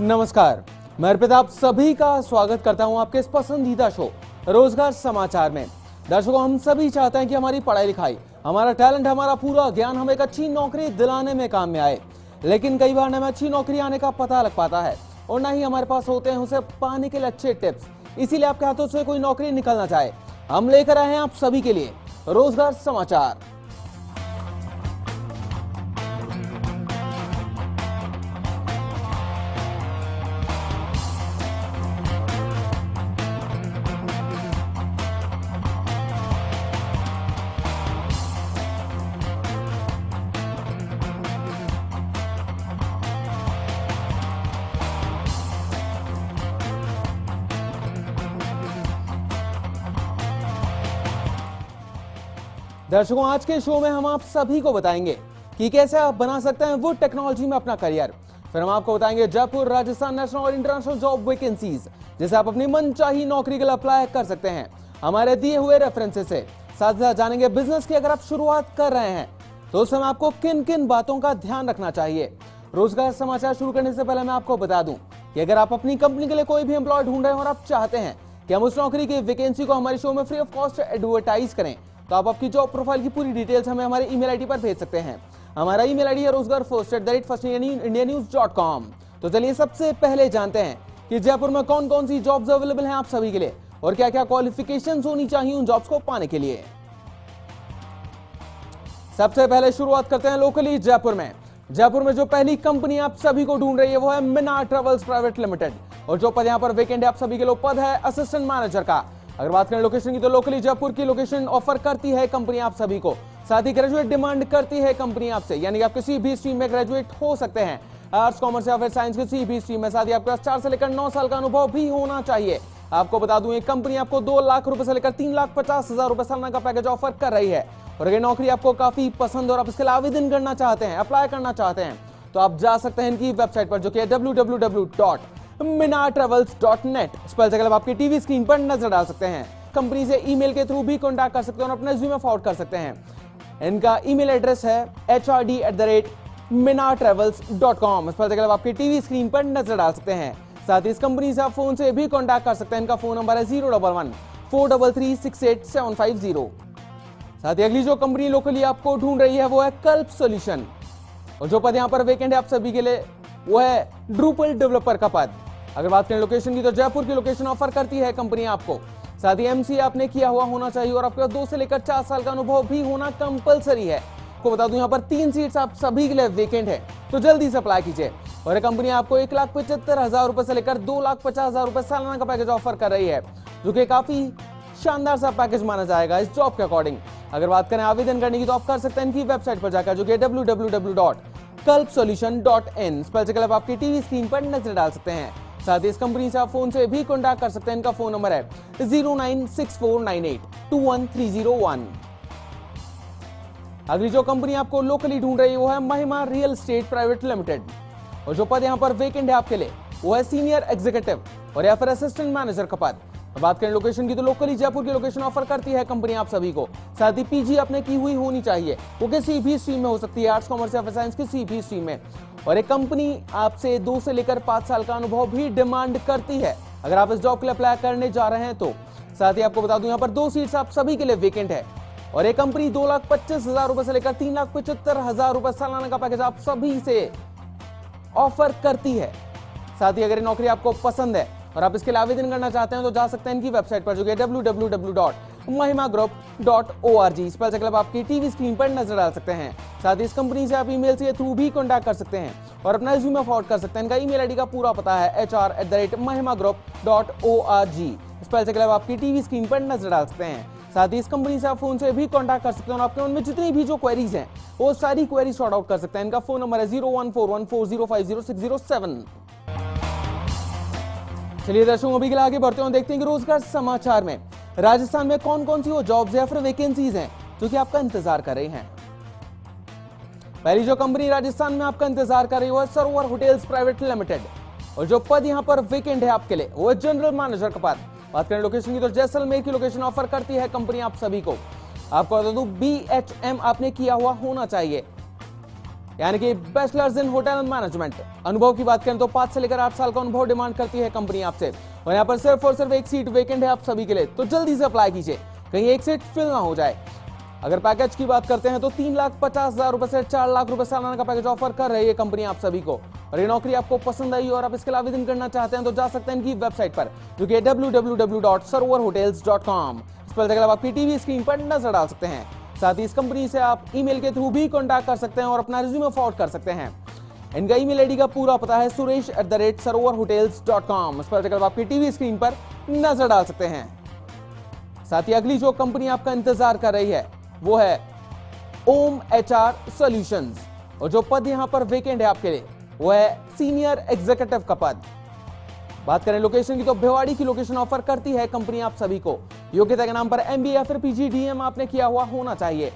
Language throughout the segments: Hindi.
नमस्कार, मैं अर्पित आप सभी का स्वागत करता हूं आपके इस पसंदीदा शो रोजगार समाचार में। दर्शकों, हम सभी चाहते हैं कि हमारी पढ़ाई लिखाई, हमारा टैलेंट, हमारा पूरा ज्ञान हमें एक अच्छी नौकरी दिलाने में काम में आए। लेकिन कई बार न हमें अच्छी नौकरी आने का पता लग पाता है और न ही हमारे पास होते हैं उसे पाने के लिए अच्छे टिप्स। इसीलिए आपके हाथों से कोई नौकरी निकलना चाहे, हम लेकर आए हैं आप सभी के लिए रोजगार समाचार। दर्शकों, आज के शो में हम आप सभी को बताएंगे कि कैसे आप बना सकते हैं वुड टेक्नोलॉजी में अपना करियर। फिर हम आपको बताएंगे जयपुर, राजस्थान नेशनल और इंटरनेशनल जॉब वैकेंसीज, जिसे आप अपनी मनचाही नौकरी के लिए अप्लाई कर सकते हैं हमारे दिए हुए रेफरेंसेस से। साथ ही साथ जानेंगे बिजनेस की अगर आप शुरुआत कर रहे हैं तो उस समय आपको किन किन बातों का ध्यान रखना चाहिए। रोजगार समाचार शुरू करने से पहले मैं आपको बता दूं कि अगर आप अपनी कंपनी के लिए कोई भी एम्प्लॉय ढूंढ रहे हैं और आप चाहते हैं कि हम उस नौकरी की वैकेंसी को हमारे शो में फ्री ऑफ कॉस्ट एडवर्टाइज करें, तो आप आपकी जॉब प्रोफाइल की पूरी डिटेल्स हमें हमारे ईमेल आईडी पर भेज सकते हैं। हमारा ईमेल आईडी है rozgarfirst@first-indianews.com। तो चलिए सबसे पहले जानते हैं कि जयपुर में कौन कौन सी जॉब्स अवेलेबल हैं आप सभी के लिए और क्या क्या क्वालिफिकेशंस होनी चाहिए उन जॉब्स को पाने के लिए। सबसे पहले शुरुआत करते हैं लोकली जयपुर में। जयपुर में जो पहली कंपनी आप सभी को ढूंढ रही है वो है मीना ट्रेवल्स प्राइवेट लिमिटेड, और जो पद यहाँ पर वेकेंट है आप सभी के लिए पद है असिस्टेंट मैनेजर का। अगर बात करें लोकेशन की तो लोकली जयपुर की लोकेशन ऑफर करती है कंपनी आप सभी को। साथ ही ग्रेजुएट डिमांड करती है कंपनी आपसे, यानी आप किसी भी स्ट्रीम में ग्रेजुएट हो सकते हैं, आर्ट्स, कॉमर्स या फिर साइंस किसी भी स्ट्रीम में। साथ ही आपके पास 4 से लेकर 9 साल का अनुभव भी होना चाहिए। आपको बता दूं, ये कंपनी आपको 2 लाख रुपए से लेकर 3,50,000 रुपए सालाना का पैकेज ऑफर कर रही है। और अगर नौकरी आपको काफी पसंद और आप इसके लिए आवेदन करना चाहते हैं, अप्लाई करना चाहते हैं, तो आप जा सकते हैं इनकी वेबसाइट पर, जो कि www.minatravels.net। स्पेल चेक आपकी टीवी स्क्रीन पर नजर डाल सकते हैं। कंपनी से ईमेल के थ्रू भी कांटेक्ट कर सकते हैं और अपना रिज्यूमे फॉरवर्ड कर सकते हैं। इनका ईमेल एड्रेस है hrd@minatravels.com। स्पेल चेक आपकी टीवी स्क्रीन पर नजर डाल सकते हैं। साथ ही इस कंपनी से आप फोन से भी कांटेक्ट कर सकते हैं। इनका फोन नंबर है 011-433-68750। साथ ही अगली जो कंपनी लोकली आपको ढूंढ रही है वो है कल्प सॉल्यूशन, और जो पद यहाँ पर वेकेंट है आप सभी के लिए वो है ड्रूपल डेवलपर का पद। अगर बात करें लोकेशन की तो जयपुर की लोकेशन ऑफर करती है कंपनी आपको। साथ ही एमसीए आपने किया हुआ होना चाहिए और आपके पास 2 से लेकर 4 साल का अनुभव भी होना कंपलसरी है। आपको बता दूं, यहाँ पर 3 सीट्स आप सभी के लिए वेकेंट है, तो जल्दी से अप्लाई कीजिए। और ये कंपनी आपको 1,75,000 रुपए से लेकर 2,50,000 रुपए सालाना का पैकेज ऑफर कर रही है, जो कि काफी शानदार सा पैकेज माना जाएगा इस जॉब के अकॉर्डिंग। अगर बात करें आवेदन करने की तो आप कर सकते हैं इनकी वेबसाइट पर जाकर, जो कि www.kalpsolution.in। स्पेल चेक आपकी टीवी स्क्रीन पर नजर डाल सकते हैं। साथ ही इस कंपनी से आप फोन से भी कांटेक्ट कर सकते हैं। इनका फोन नंबर है 096498213001। अगली जो कंपनी आपको लोकली ढूंढ रही है वो है महिमा रियल एस्टेट प्राइवेट लिमिटेड, और जो पद यहाँ पर वेकेंट है आपके लिए वो है सीनियर एग्जीक्यूटिव और या फिर असिस्टेंट मैनेजर का पद। बात करें लोकेशन की तो लोकली जयपुर की लोकेशन ऑफर करती है कंपनी आप सभी को। साथ ही पीजी आपने की हुई होनी चाहिए, वो किसी भी स्ट्रीम में हो सकती है, आर्ट्स, कॉमर्स या फिर साइंस किसी भी स्ट्रीम में। और एक कंपनी आपसे 2 से लेकर 5 साल का अनुभव भी डिमांड करती है अगर आप इस जॉब के लिए अप्लाई करने जा रहे हैं तो। साथ ही आपको बता दूं, यहाँ पर 2 सीट्स आप सभी के लिए वेकेंट है, और एक कंपनी 2,25,000 रुपए से लेकर 3,75,000 रुपए सालाना का पैकेज आप सभी से ऑफर करती है। साथ ही अगर नौकरी आपको पसंद है और आप इसके लिए आवेदन करना चाहते हैं तो जा सकते हैं इनकी वेबसाइट पर, जो कि www.mahimagroup.org। स्पेल चेक आपकी टीवी स्क्रीन पर नजर डाल सकते हैं। साथ ही इस कंपनी से आप ईमेल के थ्रू भी कांटेक्ट कर सकते हैं और अपना रिज्यूमे फॉरवर्ड कर सकते हैं। इनका ईमेल आईडी का पूरा पता है hr@mahimagroup.org। स्पेल चेक आपकी टीवी स्क्रीन पर नजर डाल सकते हैं। साथ ही इस कंपनी से आप फोन से भी कांटेक्ट कर सकते हैं और आपके मन में जितनी भी जो क्वेरीज हैं वो सारी क्वेरी सॉर्ट आउट कर सकते हैं। इनका फोन नंबर है 014140500607। चलिए दर्शकों, अभी के लिए आगे बढ़ते हैं, देखते हैं कि रोजगार समाचार में राजस्थान में कौन कौन सी वो जॉब्स या फिर वैकेंसीज हैं जो कि आपका इंतजार कर रही हैं। पहली जो कंपनी राजस्थान में आपका इंतजार कर रही है वो है सरोवर होटल्स प्राइवेट लिमिटेड, और जो पद यहाँ पर वेकेंट है आपके लिए वो है जनरल मैनेजर का पद। बात करें लोकेशन की तो जैसलमेर की लोकेशन ऑफर करती है कंपनी आप सभी को। आपको बता दूं, BHM आपने किया हुआ होना चाहिए। यानी कि बैचलर्स इन होटल मैनेजमेंट। अनुभव की बात करें तो 5 से लेकर 8 साल का अनुभव डिमांड करती है कंपनी आपसे। और यहाँ पर सिर्फ और सिर्फ एक सीट वेकेंट है आप सभी के लिए, तो जल्दी से अप्लाई कीजिए, कहीं एक सीट फिल ना हो जाए। अगर पैकेज की बात करते हैं तो 3,50,000 रुपए से 4 लाख रुपए सालाना का पैकेज ऑफर कर रही है कंपनी आप सभी को। और ये नौकरी आपको पसंद आई और आप इसके लिए आवेदन करना चाहते हैं तो जा सकते हैं इनकी वेबसाइट पर, जो कि www.sarovarhotels.com। इस पर जगह आपकी टीवी स्क्रीन पर नजर डाल सकते हैं। साथ ही इस कंपनी से आप ईमेल के थ्रू भी कॉन्टैक्ट कर सकते हैं और अपना रिज्यूमे फॉरवर्ड कर सकते हैं। इनका ईमेल आईडी का पूरा पता है suresh@sarovarhotels.com। इस पर जगह आपकी टीवी स्क्रीन पर नजर डाल सकते हैं। साथ ही अगली जो कंपनी आपका इंतजार कर रही है वो है ओम HR सॉल्यूशंस। और जो पद यहां पर वेकेंट है आपके लिए वो है सीनियर एग्जीक्यूटिव का पद। बात करें लोकेशन की तो भिवाड़ी की लोकेशन ऑफर करती है कंपनी आप सभी को। योग्यता के नाम पर MBA या फिर PGDM आपने किया हुआ होना चाहिए।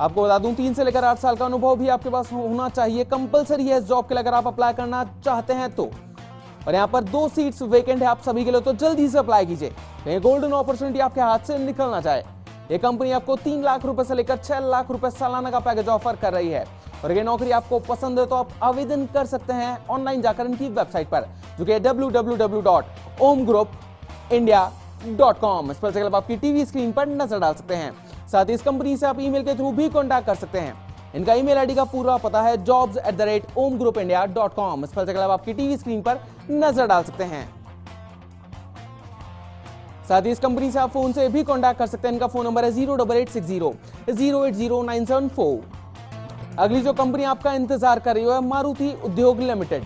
आपको बता दूं 3 से लेकर 8 साल का अनुभव भी आपके पास होना चाहिए, कंपलसरी है इस जॉब के लिए अगर आप अप्लाई करना चाहते हैं तो। और यहाँ पर 2 सीट्स वेकेंट है आप सभी के लिए, तो जल्दी से अप्लाई कीजिए, कहीं गोल्डन अपॉर्चुनिटी आपके हाथ से निकल ना जाए। ये कंपनी आपको 3 लाख रुपए से लेकर 6 लाख रुपए सालाना का पैकेज ऑफर कर रही है। और ये नौकरी आपको पसंद है तो आप आवेदन कर सकते हैं ऑनलाइन जाकर इनकी वेबसाइट पर, जो कि www.omgroupindia.com। इस पर आपकी टीवी स्क्रीन पर नजर डाल सकते हैं। साथ ही इस कंपनी से आप ईमेल के थ्रू भी कॉन्टैक्ट कर सकते हैं। इनका ईमेल आईडी का पूरा पता है jobs@omgroupindia.com। इस पर आपकी टीवी स्क्रीन पर नजर डाल सकते हैं। साथ ही इस कंपनी से आप फोन से भी कॉन्टैक्ट कर सकते हैं। इनका फोन नंबर है 08860 अगली जो कंपनी आपका इंतजार कर रही है मारुति उद्योग लिमिटेड।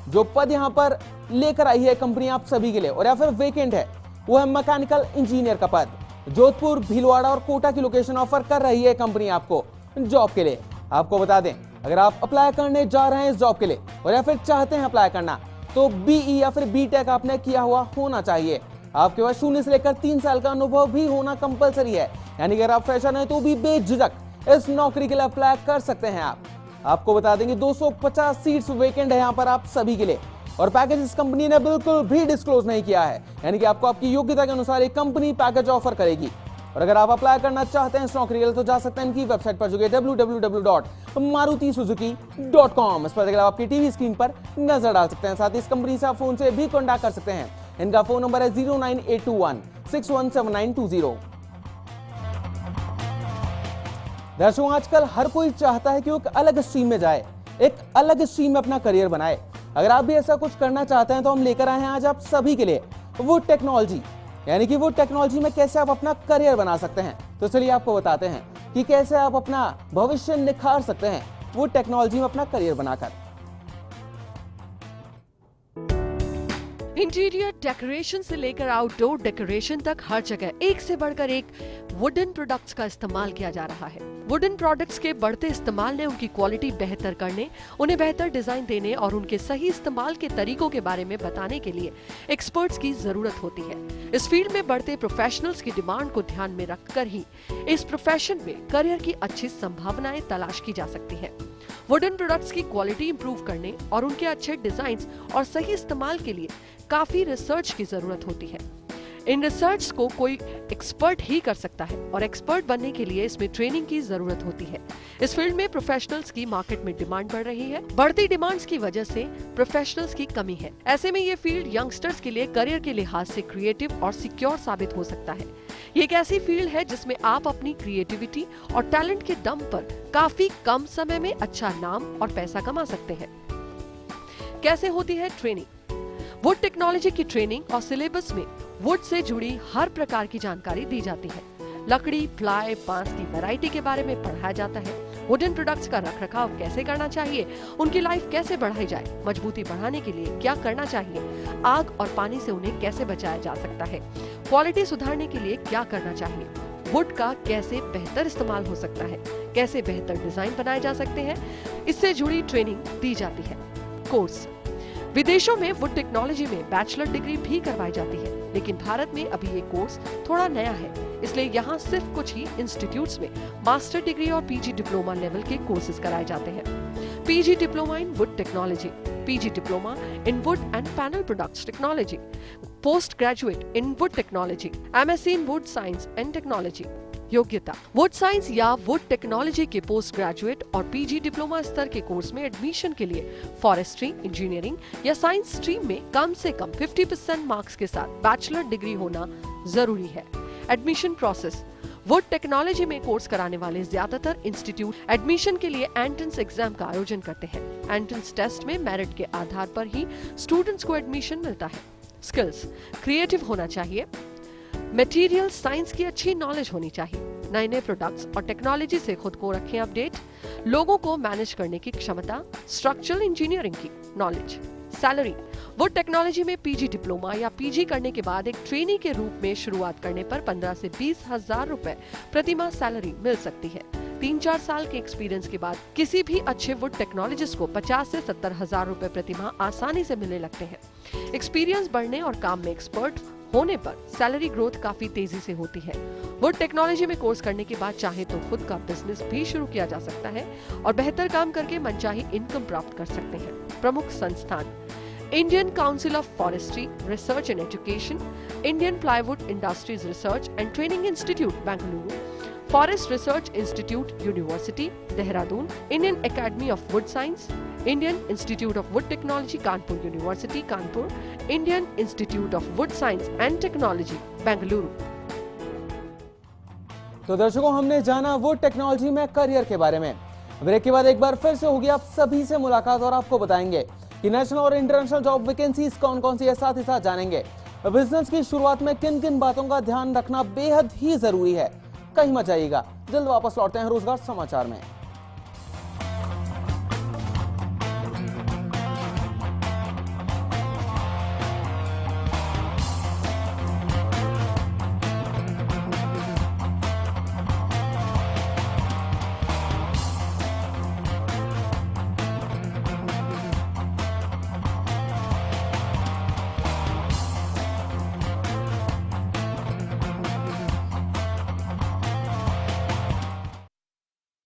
जो पद यहां पर लेकर आई है कंपनी आप सभी के लिए और या फिर वेकेंट है वो है मैकेनिकल इंजीनियर का पद। जोधपुर, भीलवाड़ा और कोटा की लोकेशन ऑफर कर रही है कंपनी आपको जॉब के लिए। आपको बता दें अगर आप अप्लाई करने जा रहे हैं इस जॉब के लिए और या फिर चाहते हैं अप्लाई करना तो BE या फिर BTech आपने किया हुआ होना चाहिए। आपके पास 0 से लेकर 3 साल का अनुभव भी होना कंपलसरी है, यानी अगर आप फ्रेशर हैं तो भी बेझिझक इस नौकरी के लिए अप्लाई कर सकते हैं आप। आपको बता देंगे 250 सीट्स वेकेंट है यहाँ पर आप सभी के लिए और पैकेज इस कंपनी ने बिल्कुल भी डिस्क्लोज नहीं किया है, यानी कि आपको आपकी योग्यता के अनुसार एक कंपनी पैकेज ऑफर करेगी। और अगर आप अप्लाई करना चाहते हैं इस नौकरी के लिए तो जा सकते हैं इनकी वेबसाइट पर, जो कि www.marutisuzuki.com। इस पर आपकी टीवी स्क्रीन पर नजर डाल सकते हैं। साथ ही इस कंपनी से आप फोन से भी कॉन्टैक्ट कर सकते हैं। इनका फोन नंबर है 09821617920। दर्शकों आजकल हर कोई चाहता है कि वो एक अलग स्ट्रीम में जाए, एक अलग स्ट्रीम में अपना करियर बनाए। अगर आप भी ऐसा कुछ करना चाहते हैं तो हम लेकर आए हैं आज आप सभी के लिए वो टेक्नोलॉजी, यानी कि वो टेक्नोलॉजी में कैसे आप अपना करियर बना सकते हैं। तो चलिए आपको बताते हैं कि कैसे आप अपना भविष्य निखार सकते हैं वो टेक्नोलॉजी में अपना करियर बनाकर। इंटीरियर डेकोरेशन से लेकर आउटडोर डेकोरेशन तक हर जगह एक से बढ़कर एक वुडन प्रोडक्ट्स का इस्तेमाल किया जा रहा है। वुडन प्रोडक्ट्स के बढ़ते इस्तेमाल ने उनकी क्वालिटी बेहतर करने, उन्हें बेहतर डिजाइन देने और उनके सही इस्तेमाल के तरीकों के बारे में बताने के लिए एक्सपर्ट्स की जरूरत होती है। इस फील्ड में बढ़ते प्रोफेशनल्स की डिमांड को ध्यान में रखकर ही इस प्रोफेशन में करियर की अच्छी संभावनाएं तलाश की जा सकती है। वुडन प्रोडक्ट्स की क्वालिटी इंप्रूव करने और उनके अच्छे डिजाइन और सही इस्तेमाल के लिए काफी रिसर्च की जरूरत होती है। इन रिसर्च को कोई एक्सपर्ट ही कर सकता है और एक्सपर्ट बनने के लिए इसमें ट्रेनिंग की जरूरत होती है। इस फील्ड में प्रोफेशनल्स की मार्केट में डिमांड बढ़ रही है। बढ़ती डिमांड्स की वजह से प्रोफेशनल्स की कमी है। ऐसे में ये फील्ड यंगस्टर्स के लिए करियर के लिहाज से क्रिएटिव और सिक्योर साबित हो सकता है। ये एक ऐसी फील्ड है जिसमें आप अपनी क्रिएटिविटी और टैलेंट के दम पर काफी कम समय में अच्छा नाम और पैसा कमा सकते हैं। कैसे होती है ट्रेनिंग? वुड टेक्नोलॉजी की ट्रेनिंग और सिलेबस में वुड से जुड़ी हर प्रकार की जानकारी दी जाती है। लकड़ी, प्लाई, बांस की वैरायटी के बारे में पढ़ाया जाता है। वुडन प्रोडक्ट्स का रखरखाव कैसे करना चाहिए, उनकी लाइफ कैसे बढ़ाई जाए, मजबूती बढ़ाने के लिए क्या करना चाहिए, आग और पानी से उन्हें कैसे बचाया जा सकता है, क्वालिटी सुधारने के लिए क्या करना चाहिए, वुड का कैसे बेहतर इस्तेमाल हो सकता है, कैसे बेहतर डिजाइन बनाए जा सकते हैं, इससे जुड़ी ट्रेनिंग दी जाती है। कोर्स विदेशों में वुड टेक्नोलॉजी में बैचलर डिग्री भी करवाई जाती है, लेकिन भारत में अभी ये कोर्स थोड़ा नया है, इसलिए यहाँ सिर्फ कुछ ही इंस्टीट्यूट्स में मास्टर डिग्री और पीजी डिप्लोमा लेवल के कोर्सेज कराए जाते हैं। PG diploma in would technology, PG diploma in would and panel products technology, post graduate in would technology, MSc in would science and technology, योग्यता। वुड साइंस या वुड टेक्नोलॉजी के पोस्ट ग्रेजुएट और पीजी डिप्लोमा स्तर के कोर्स में एडमिशन के लिए फॉरेस्ट्री, इंजीनियरिंग या साइंस स्ट्रीम में कम से कम 50% मार्क्स के साथ बैचलर डिग्री होना जरूरी है। Admission process. वुड टेक्नोलॉजी में कोर्स कराने वाले ज्यादातर इंस्टीट्यूट एडमिशन के लिए एंट्रेंस एग्जाम का आयोजन करते हैं। एंट्रेंस टेस्ट में मेरिट के आधार पर ही स्टूडेंट्स को एडमिशन मिलता है। स्किल्स। क्रिएटिव होना चाहिए, मटेरियल साइंस की अच्छी नॉलेज होनी चाहिए, नए नए प्रोडक्ट्स और टेक्नोलॉजी से खुद को रखें अपडेट, लोगों को मैनेज करने की क्षमता, स्ट्रक्चरल इंजीनियरिंग की नॉलेज। सैलरी। वुड टेक्नोलॉजी में पीजी डिप्लोमा या पीजी करने के बाद एक ट्रेनी के रूप में शुरुआत करने पर 15 से 20 हजार रुपए प्रति माह सैलरी मिल सकती है। 3-4 साल के एक्सपीरियंस के बाद किसी भी अच्छे वुड टेक्नोलॉजिस्ट को 50 से 70 हजार रुपए प्रति माह आसानी से मिलने लगते हैं। एक्सपीरियंस बढ़ने और काम में एक्सपर्ट होने पर सैलरी ग्रोथ काफी तेजी से होती है। वुड टेक्नोलॉजी में कोर्स करने के बाद चाहे तो खुद का बिजनेस भी शुरू किया जा सकता है और बेहतर काम करके मनचाही इनकम प्राप्त कर सकते हैं। प्रमुख संस्थान: Indian council of forestry research and education, Indian plywood industries research and training institute Bengaluru, forest research institute university Dehradun, Indian academy of would science, Indian institute of would technology Kanpur university Kanpur, Indian institute of would science and technology Bengaluru. तो दर्शकों, हमने जाना वुड टेक्नोलॉजी में करियर के बारे में। ब्रेक के बाद एक बार फिर से होगी आप सभी से मुलाकात और आपको बताएंगे कि नेशनल और इंटरनेशनल जॉब वैकेंसीज कौन कौन सी है, साथ ही साथ जानेंगे बिजनेस की शुरुआत में किन किन बातों का ध्यान रखना बेहद ही जरूरी है। कहीं मत जाइएगा, जल्द वापस लौटते हैं रोजगार समाचार में।